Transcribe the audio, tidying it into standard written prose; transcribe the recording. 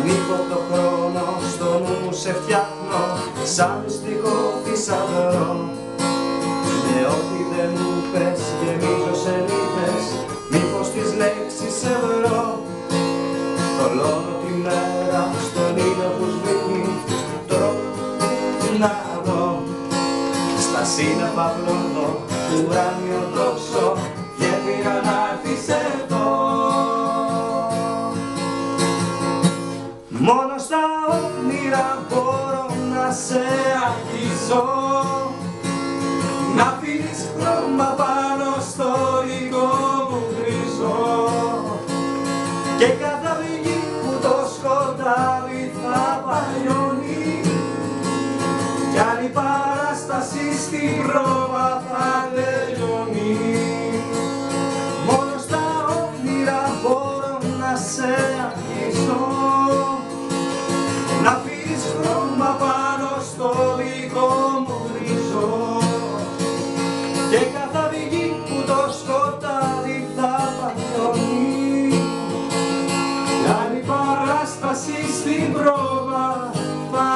Ανοίγω το χρόνο, στο νου μου σε φτιάχνω σαν μυστικό θησαυρό. Με ό,τι δεν μου πες γεμίζω σελίδες, μήπως τις λέξεις σε βρω. Θολώνω τη μέρα στον ήλιο που σβήνει, τρόπο να δω. Στα σύννεφα πλώνω ουράνιο τόξο, γέφυρα να έρθεις εδώ. Μόνο στα όνειρα μπορώ να σε αγγίζω, να αφήνεις χρώμα πάνω στο υλικό μου γκρίζο, και κάθε αυγή που το σκοτάδι θα παλιώνει, κι αν η παράσταση στην πρόβα θα τελειώνει. Μόνο στα όνειρα μπορώ να σε αγγίζω, να αφήνεις χρώμα πάνω στο δικό μου γκρίζο, και κάθε αυγή που το σκοτάδι θα παλιώνει, κι αν η παράσταση στην πρόβα θα